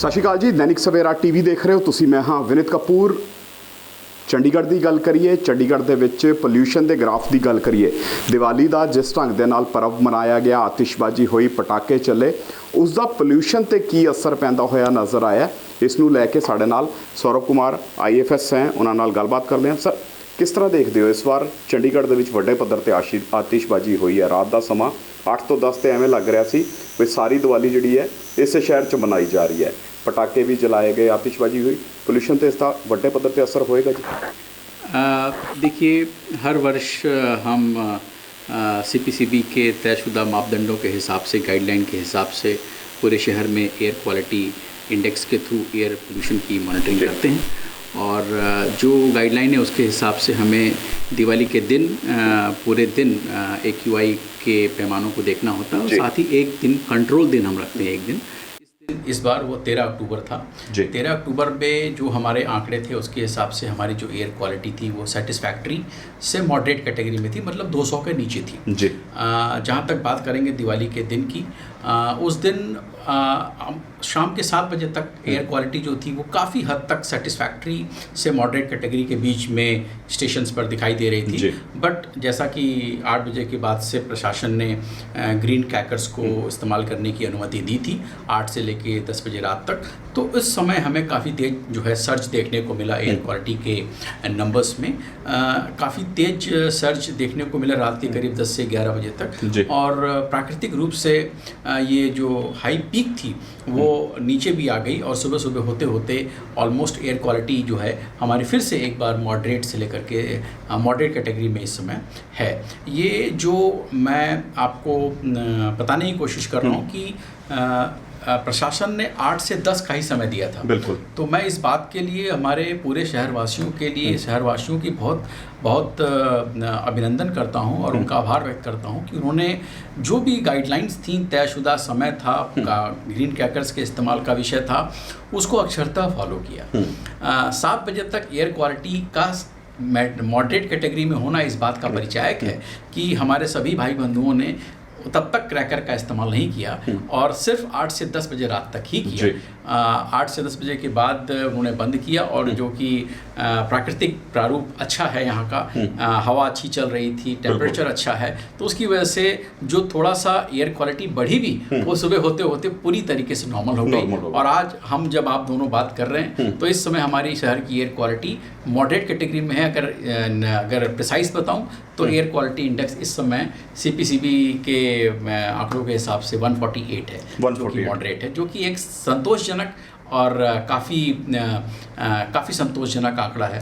ਸਤਿ ਸ਼੍ਰੀ ਅਕਾਲ ਜੀ, दैनिक सवेरा टीवी देख रहे हो ਤੁਸੀਂ। मैं हाँ विनीत कपूर। ਚੰਡੀਗੜ੍ਹ ਦੀ ਗੱਲ ਕਰੀਏ, ਚੰਡੀਗੜ੍ਹ ਦੇ ਵਿੱਚ ਪੋਲਿਊਸ਼ਨ ਦੇ ਗ੍ਰਾਫ ਦੀ ਗੱਲ ਕਰੀਏ, ਦੀਵਾਲੀ ਦਾ ਜਿਸ ਢੰਗ ਦੇ ਨਾਲ ਪਰਵ ਮਨਾਇਆ ਗਿਆ, ਆਤਿਸ਼ਬਾਜ਼ੀ ਹੋਈ, ਪਟਾਕੇ ਚੱਲੇ, ਉਸ ਦਾ ਪੋਲਿਊਸ਼ਨ ਤੇ ਕੀ ਅਸਰ ਪੈਂਦਾ ਹੋਇਆ ਨਜ਼ਰ ਆਇਆ, ਇਸ ਨੂੰ ਲੈ ਕੇ ਸਾਡੇ ਨਾਲ ਸੌਰਵ ਕੁਮਾਰ IFS ਹੈ, ਉਹਨਾਂ ਨਾਲ ਗੱਲਬਾਤ ਕਰਦੇ ਹਾਂ। ਸਰ, ਕਿਸ ਤਰ੍ਹਾਂ ਦੇਖਦੇ ਹੋ ਇਸ ਵਾਰ ਚੰਡੀਗੜ੍ਹ ਦੇ ਵਿੱਚ ਵੱਡੇ ਪੱਧਰ ਤੇ ਆਤਿਸ਼ਬਾਜ਼ੀ ਹੋਈ ਹੈ? ਰਾਤ ਦਾ ਸਮਾਂ 8 ਤੋਂ 10 ਤੇ ਐਵੇਂ ਲੱਗ ਰਿਹਾ ਸੀ ਵੀ ਸਾਰੀ ਦੀਵਾਲੀ ਜਿਹੜੀ ਹੈ ਇਸੇ ਸ਼ਹਿਰ 'ਚ ਮਨਾਈ ਜਾ ਰਹੀ है। पटाखे भी जलाए गए, आतिशबाजी हुई, पोल्यूशन तो इसका बड़े पद्धर पर असर होएगा जी? देखिए, हर वर्ष हम CPCB के तयशुदा मापदंडों के हिसाब से, गाइडलाइन के हिसाब से पूरे शहर में एयर क्वालिटी इंडेक्स के थ्रू एयर पोल्यूशन की मॉनिटरिंग करते हैं। और जो गाइडलाइन है उसके हिसाब से हमें दिवाली के दिन पूरे दिन AQI के पैमानों को देखना होता है, और साथ ही एक दिन कंट्रोल दिन हम रखते हैं। एक दिन इस बार वो 13 अक्टूबर था। 13 अक्टूबर में जो हमारे आंकड़े थे उसके हिसाब से हमारी जो एयर क्वालिटी थी वो सेटिस्फैक्ट्री से मॉडरेट कैटेगरी में थी, मतलब 200 के नीचे थी जी। जहाँ तक बात करेंगे दिवाली के दिन की, उस दिन शाम के 7 बजे तक एयर क्वालिटी जो थी वो काफ़ी हद तक सेटिस्फैक्ट्री से मॉडरेट कैटेगरी के बीच में स्टेशंस पर दिखाई दे रही थी। बट जैसा कि 8 बजे के बाद से प्रशासन ने ग्रीन क्रैकर्स को इस्तेमाल करने की अनुमति दी थी 8 से लेके 10 बजे रात तक, तो इस समय हमें काफ़ी तेज़ जो है सर्च देखने को मिला एयर क्वालिटी के नंबर्स में। काफ़ी तेज़ सर्च देखने को मिला रात के करीब 10 से 11 बजे तक, और प्राकृतिक रूप से ये जो हाई पीक थी वो नीचे भी आ गई, और सुबह सुबह होते होते ऑलमोस्ट एयर क्वालिटी जो है हमारी फिर से एक बार मॉडरेट से लेकर के मॉडरेट कैटेगरी में इस समय है। ये जो मैं आपको बताने की कोशिश कर रहा हूँ कि प्रशासन ने 8 से 10 का ही समय दिया था। बिल्कुल। तो मैं इस बात के लिए हमारे पूरे शहरवासियों के लिए, शहरवासियों की बहुत अभिनंदन करता हूं और उनका आभार व्यक्त करता हूं कि उन्होंने जो भी गाइडलाइंस थी, तयशुदा समय था, ग्रीन क्रैकर्स के इस्तेमाल का विषय था, उसको अक्षरतः फॉलो किया। 7 बजे तक एयर क्वालिटी का मॉडरेट कैटेगरी में होना इस बात का परिचायक है कि हमारे सभी भाई बंधुओं ने तब तक क्रैकर का इस्तेमाल नहीं किया, और सिर्फ 8 से 10 बजे रात तक ही किया। 8 से 10 बजे के बाद उन्होंने बंद किया, और जो कि प्राकृतिक प्रारूप अच्छा है यहाँ का, हवा अच्छी चल रही थी, टेम्परेचर अच्छा है, तो उसकी वजह से जो थोड़ा सा एयर क्वालिटी बढ़ी भी वो सुबह होते होते पूरी तरीके से नॉर्मल हो गई। और आज हम जब आप दोनों बात कर रहे हैं तो इस समय हमारी शहर की एयर क्वालिटी मॉडरेट कैटेगरी में है। अगर प्रिसाइज बताऊँ तो एयर क्वालिटी इंडेक्स इस समय CPCB के आंकड़ों के हिसाब से 148 है, जो कि मॉडरेट है, जो कि एक संतोषजनक और काफ़ी संतोषजनक आंकड़ा है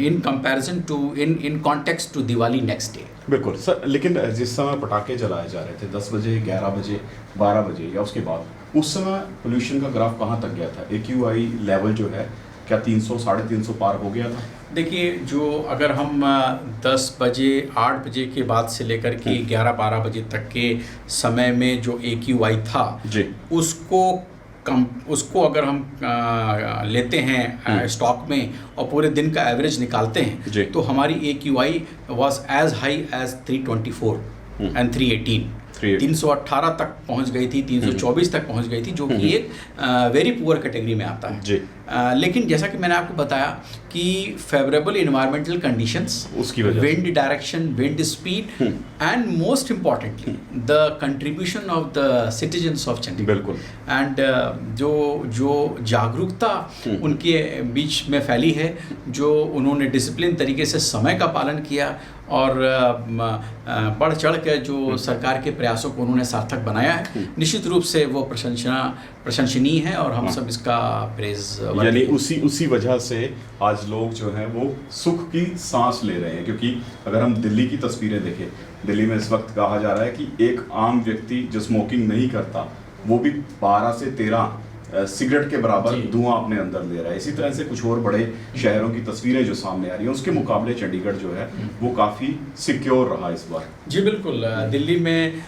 in comparison to in context to Diwali next day. बिल्कुल सर, लेकिन जिस समय पटाखे जलाए जा रहे थे 10 बजे, 11 बजे, 12 बजे या उसके बाद, उस समय पोल्यूशन का ग्राफ कहाँ तक गया था? AQI लेवल जो है क्या 300, 350 पार हो गया था? देखिए, जो अगर हम 10 बजे, 8 बजे के बाद से लेकर के 11-12 बजे तक के समय में जो AQI था जी, उसको अगर हम लेते हैं स्टॉक में और पूरे दिन का एवरेज निकालते हैं तो हमारी AQI was as high as 324 and 318 318 तक पहुंच गई थी, 324 तक पहुंच गई थी, जो कि एक वेरी पुअर कैटेगरी में आता है जी। लेकिन जैसा कि मैंने आपको बताया कि फेवरेबल इन्वायरमेंटल कंडीशंस, उसकी वजह, wind direction, wind speed, and most importantly the contribution of the citizens of Chandigarh. बिल्कुल। एंड जो जागरूकता उनके बीच में फैली है, जो उन्होंने डिसिप्लिन तरीके से समय का पालन किया और बढ़ चढ़ के जो सरकार के प्रयासों को उन्होंने सार्थक बनाया है, निश्चित रूप से वो प्रशंसनीय है, और हम सब इसका प्रेज, यानी उसी वजह से आज लोग जो हैं वो सुख की सांस ले रहे हैं। क्योंकि अगर हम दिल्ली की तस्वीरें देखें, दिल्ली में इस वक्त कहा जा रहा है कि एक आम व्यक्ति जो स्मोकिंग नहीं करता वो भी 12 से 13 सिगरेट के बराबर धुआं अपने अंदर ले रहा है। इसी तरह से कुछ और बड़े शहरों की तस्वीरें जो सामने आ रही हैं, उसके मुकाबले चंडीगढ़ जो है वो काफ़ी सिक्योर रहा इस बार। जी बिल्कुल। दिल्ली में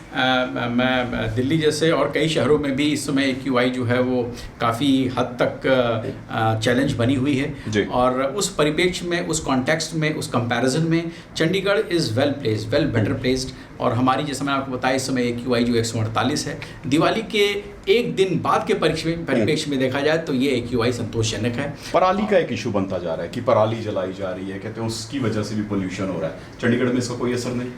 मैं दिल्ली जैसे और कई शहरों में भी इस समय AQI जो है वो काफ़ी हद तक चैलेंज बनी हुई है, और उस परिप्रेक्ष्य में, उस कॉन्टेक्स्ट में, उस कंपैरिजन में Chandigarh is well placed, well better placed. और हमारी, जैसे मैंने आपको बताया, इस समय AQI जो 148 है। दिवाली के एक दिन बाद के परिप्रेक्ष्य में देखा जाए तो ये AQI संतोषजनक है। पराली का एक इशू बनता जा रहा है कि पराली जलाई जा रही है, कहते हैं उसकी वजह से भी पोल्यूशन हो रहा है। चंडीगढ़ में इसका कोई असर नहीं?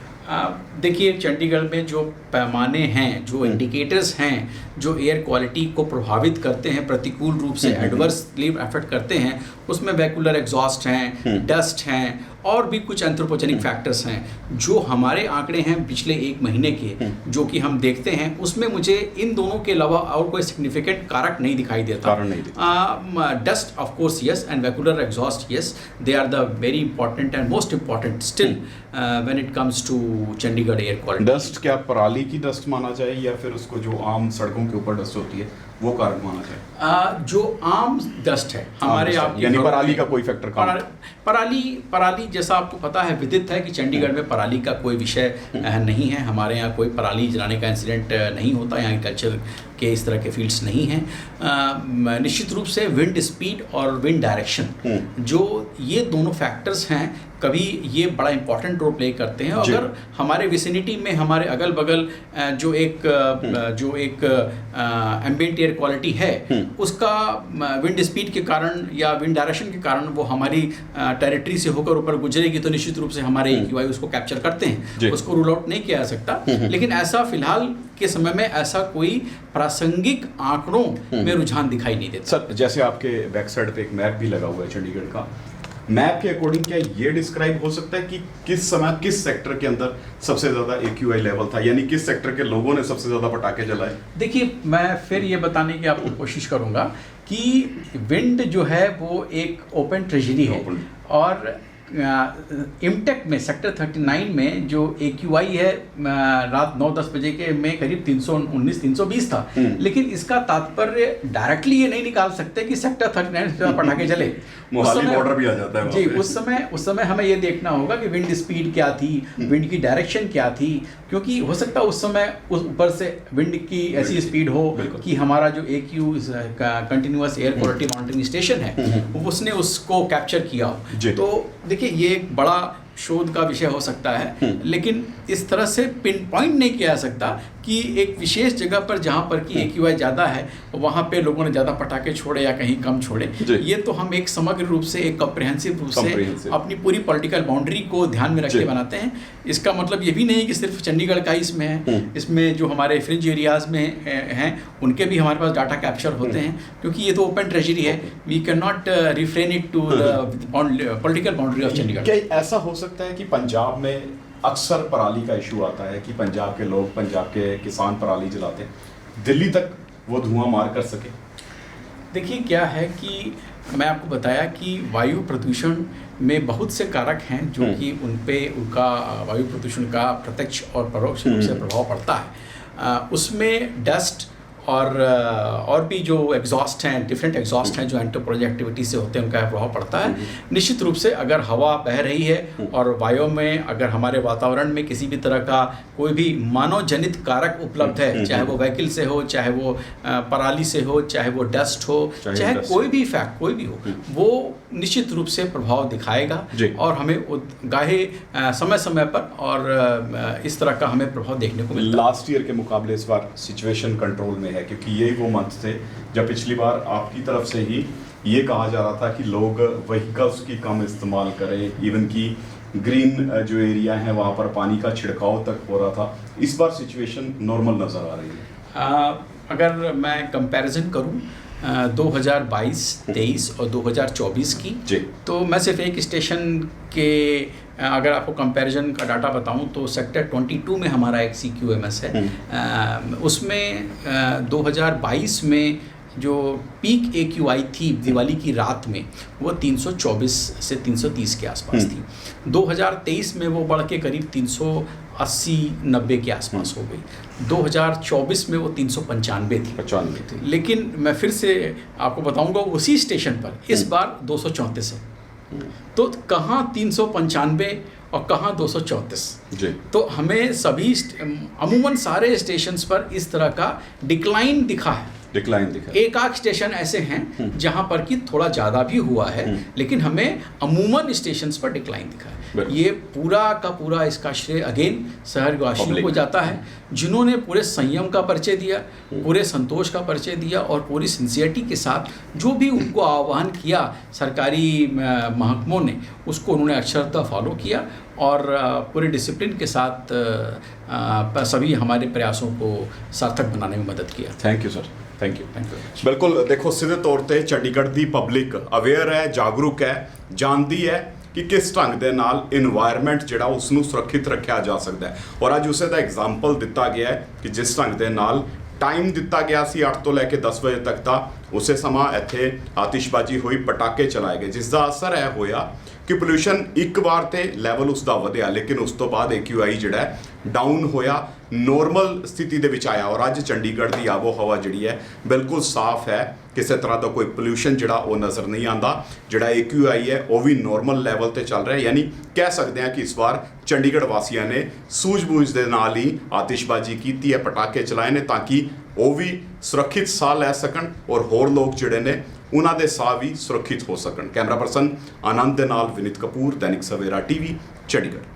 देखिए, चंडीगढ़ में जो पैमाने हैं, जो इंडिकेटर्स हैं, जो एयर क्वालिटी को प्रभावित करते हैं, प्रतिकूल रूप से एडवर्सली अफेक्ट करते हैं, उसमें वैक्यूलर एग्जॉस्ट हैं, डस्ट हैं और भी कुछ एंथ्रोपोजेनिक फैक्टर्स हैं। जो हमारे आंकड़े हैं पिछले 1 महीने के, जो कि हम देखते हैं, उसमें मुझे इन दोनों के अलावा और कोई सिग्निफिकेंट कारक नहीं दिखाई देता। Dust of course yes, and vehicular exhaust yes, they are the very important and most important still when it comes to Chandigarh air quality. Dust क्या पराली की डस्ट माना जाए या फिर उसको जो आम सड़कों के ऊपर डस्ट होती है वो कारक माना जाए? जो आम डस्ट है हमारे आपके, यानी पराली का कोई फैक्टर काम? पराली जैसा आपको पता है, विदित है कि चंडीगढ़ में पराली का कोई विषय नहीं है। हमारे यहाँ कोई पराली जलाने का इंसिडेंट नहीं होता। यहाँ कल्चर के इस तरह के फील्ड्स नहीं हैं। निश्चित रूप से विंड स्पीड और विंड डायरेक्शन, जो ये दोनों फैक्टर्स हैं, कभी ये बड़ा इंपॉर्टेंट रोल प्ले करते हैं। अगर हमारे विसिनिटी में, हमारे अगल बगल जो एक एम्बिएंट एयर क्वालिटी है, उसका विंड स्पीड के कारण या विंड डायरेक्शन के कारण वो हमारी टेरिटरी से होकर ऊपर गुजरेगी, तो निश्चित रूप से हमारे AQI उसको कैप्चर करते हैं। उसको रूल आउट नहीं किया जा सकता। लेकिन ऐसा फिलहाल के समय में ऐसा कोई प्रासंगिक आंकड़ों में रुझान दिखाई नहीं देता। सर, जैसे आपके बैक साइड पे एक मैप भी लगा हुआ है चंडीगढ़ का, मैप के अकॉर्डिंग क्या ये डिस्क्राइब हो सकता है कि किस समय किस सेक्टर के अंदर सबसे ज्यादा AQI लेवल था, यानी किस सेक्टर के लोगों ने सबसे ज्यादा पटाखे जलाए? देखिए, मैं फिर ये बताने की आपको कोशिश करूंगा कि विंड जो है वो एक ओपन ट्रेजरी है, और इमटेक में सेक्टर 39 में जो AQI है रात 9-10 बजे के में करीब 319-320 था। लेकिन इसका तात्पर्य डायरेक्टली ये नहीं निकाल सकते कि सेक्टर 39 से पटाखे जले। मोहाली बॉर्डर भी आ जाता है जी, उस समय हमें ये देखना होगा कि विंड स्पीड क्या थी, विंड की डायरेक्शन क्या थी, क्योंकि हो सकता है उस समय उस ऊपर से विंड की ऐसी स्पीड हो कि हमारा जो AQ continuous air quality monitoring station है, उसने उसको कैप्चर किया हो। तो देखिए, ये एक बड़ा शोध का विषय हो सकता है, लेकिन इस तरह से पिन पॉइंट नहीं किया जा सकता कि एक विशेष जगह पर जहाँ पर कि AQI ज़्यादा है वहाँ पे लोगों ने ज़्यादा पटाखे छोड़े या कहीं कम छोड़े। ये तो हम एक समग्र रूप से, एक कॉम्प्रिहेंसिव रूप से अपनी पूरी पॉलिटिकल बाउंड्री को ध्यान में रख के बनाते हैं। इसका मतलब ये भी नहीं कि सिर्फ चंडीगढ़ का ही इसमें है, इसमें जो हमारे फ्रिंज एरियाज़ में हैं उनके भी हमारे पास डाटा कैप्चर होते हैं, क्योंकि ये तो ओपन ट्रेजरी है। We can not refrain it to the political boundary of Chandigarh. क्या ऐसा हो सकता है कि पंजाब में अक्सर पराली का इशू आता है कि पंजाब के लोग, पंजाब के किसान पराली जलाते हैं, दिल्ली तक वो धुआं मार कर सके? देखिए, क्या है कि मैं आपको बताया कि वायु प्रदूषण में बहुत से कारक हैं जो कि उनका वायु प्रदूषण का प्रत्यक्ष और परोक्ष रूप से प्रभाव पड़ता है। उसमें डस्ट और भी जो एग्जॉस्ट हैं, डिफरेंट एग्जॉस्ट हैं जो एंटरप्राइज एक्टिविटी से होते हैं, उनका प्रभाव पड़ता है। निश्चित रूप से अगर हवा बह रही है और वायु में, अगर हमारे वातावरण में किसी भी तरह का कोई भी मानव जनित कारक उपलब्ध है, चाहे वो व्हीकल से हो, चाहे वो पराली से हो, चाहे वो डस्ट हो, चाहे कोई भी फैक्ट कोई भी हो, वो निश्चित रूप से प्रभाव दिखाएगा और हमें गाहे समय समय पर और इस तरह का हमें प्रभाव देखने को मिलता है। लास्ट ईयर के मुकाबले इस बार सिचुएशन कंट्रोल में है, क्योंकि यही वो मंथ थे जब पिछली बार आपकी तरफ से ही ये कहा जा रहा था कि लोग व्हीकल्स की कम इस्तेमाल करें, इवन की ग्रीन जो एरिया है वहाँ पर पानी का छिड़काव तक हो रहा था। इस बार सिचुएशन नॉर्मल नज़र आ रही है। अगर मैं कंपैरिजन करूँ 2022, 23 और 2024 की, तो मैं सिर्फ एक स्टेशन के अगर आपको कंपैरिजन का डाटा बताऊं तो सेक्टर 22 में हमारा एक CQMS है। उसमें 2022 में जो पीक AQI थी दिवाली की रात में, वो 324 से 330 के आसपास थी। 2023 में वो बढ़ के करीब 380-90 के आसपास हो गई। 2024 में वो 395 थी। लेकिन मैं फिर से आपको बताऊंगा, उसी स्टेशन पर इस बार 234 है। तो कहाँ 395 और कहाँ 234? तो हमें सभी अमूमन सारे स्टेशंस पर इस तरह का डिक्लाइन दिखा है। डिक्लाइन दिखा। एक आध स्टेशन ऐसे हैं जहां पर कि थोड़ा ज़्यादा भी हुआ है, लेकिन हमें अमूमन स्टेशंस पर डिक्लाइन दिखा है। ये पूरा का पूरा इसका श्रेय अगेन शहरवासियों को जाता है, जिन्होंने पूरे संयम का परिचय दिया, पूरे संतोष का परिचय दिया और पूरी सिंसियरिटी के साथ जो भी उनको आह्वान किया सरकारी महकमों ने, उसको उन्होंने अक्षरतः फॉलो किया और पूरे डिसिप्लिन के साथ सभी हमारे प्रयासों को सार्थक बनाने में मदद किया। Thank you sir, thank you. Thank you. ਬਿਲਕੁਲ ਦੇਖੋ, ਸਿੱਧੇ ਤੌਰ ਤੇ ਚੰਡੀਗੜ੍ਹ ਦੀ ਪਬਲਿਕ ਅਵੇਅਰ ਹੈ, ਜਾਗਰੂਕ ਹੈ, ਜਾਣਦੀ ਹੈ ਕਿ ਕਿਸ ਢੰਗ ਦੇ ਨਾਲ ਇਨਵਾਇਰਨਮੈਂਟ ਜਿਹੜਾ ਉਸ ਨੂੰ ਸੁਰੱਖਿਅਤ ਰੱਖਿਆ ਜਾ ਸਕਦਾ ਹੈ। ਔਰ ਅੱਜ ਉਸੇ ਦਾ ਐਗਜ਼ਾਮਪਲ ਦਿੱਤਾ ਗਿਆ ਹੈ ਕਿ ਜਿਸ ਢੰਗ ਦੇ ਨਾਲ ਟਾਈਮ ਦਿੱਤਾ ਗਿਆ ਸੀ 8 ਤੋਂ ਲੈ ਕੇ 10 ਵਜੇ ਤੱਕ ਦਾ, ਉਸੇ ਸਮਾਂ ਇੱਥੇ ਆਤਿਸ਼ਬਾਜ਼ੀ ਹੋਈ, ਪਟਾਕੇ ਚਲਾਏ ਗਏ, ਜਿਸ ਦਾ ਅਸਰ ਇਹ ਹੋਇਆ ਕਿ ਪੋਲਿਊਸ਼ਨ ਇੱਕ ਵਾਰ ਤੇ ਲੈਵਲ ਉਸ ਦਾ ਵਧਿਆ, ਲੇਕਿਨ ਉਸ ਤੋਂ ਬਾਅਦ AQI ਜਿਹੜਾ ਹੈ ਡਾਊਨ ਹੋਇਆ, ਨੋਰਮਲ ਸਥਿਤੀ ਦੇ ਵਿੱਚ ਆਇਆ। ਔਰ ਅੱਜ ਚੰਡੀਗੜ੍ਹ ਦੀ ਆਬੋ ਹਵਾ ਜਿਹੜੀ ਹੈ ਬਿਲਕੁਲ ਸਾਫ਼ ਹੈ, ਕਿਸੇ ਤਰ੍ਹਾਂ ਦਾ ਕੋਈ ਪੋਲਿਊਸ਼ਨ ਜਿਹੜਾ ਉਹ ਨਜ਼ਰ ਨਹੀਂ ਆਉਂਦਾ। ਜਿਹੜਾ AQI ਹੈ ਉਹ ਵੀ ਨੋਰਮਲ ਲੈਵਲ ਤੇ ਚੱਲ ਰਿਹਾ, ਯਾਨੀ ਕਹਿ ਸਕਦੇ ਹਾਂ ਕਿ ਇਸ ਵਾਰ ਚੰਡੀਗੜ੍ਹ ਵਾਸੀਆਂ ਨੇ ਸੂਝ-ਬੂਝ ਦੇ ਨਾਲ ਹੀ ਆਤਿਸ਼ਬਾਜ਼ੀ ਕੀਤੀ ਹੈ, ਪਟਾਕੇ ਚਲਾਏ ਨੇ, ਤਾਂ ਕਿ ਉਹ ਵੀ ਸੁਰੱਖਿਅਤ ਸਾਹ ਲੈ ਸਕਣ ਔਰ ਹੋਰ ਲੋਕ ਜਿਹੜੇ ਨੇ ਉਹਨਾਂ ਦੇ ਸਾਹ ਵੀ ਸੁਰੱਖਿਅਤ ਹੋ ਸਕਣ। ਕੈਮਰਾ ਪਰਸਨ ਆਨੰਦ ਦੇ ਨਾਲ ਵਿਨੀਤ ਕਪੂਰ, ਦੈਨਿਕ ਸਵੇਰਾ TV, ਚੰਡੀਗੜ੍ਹ।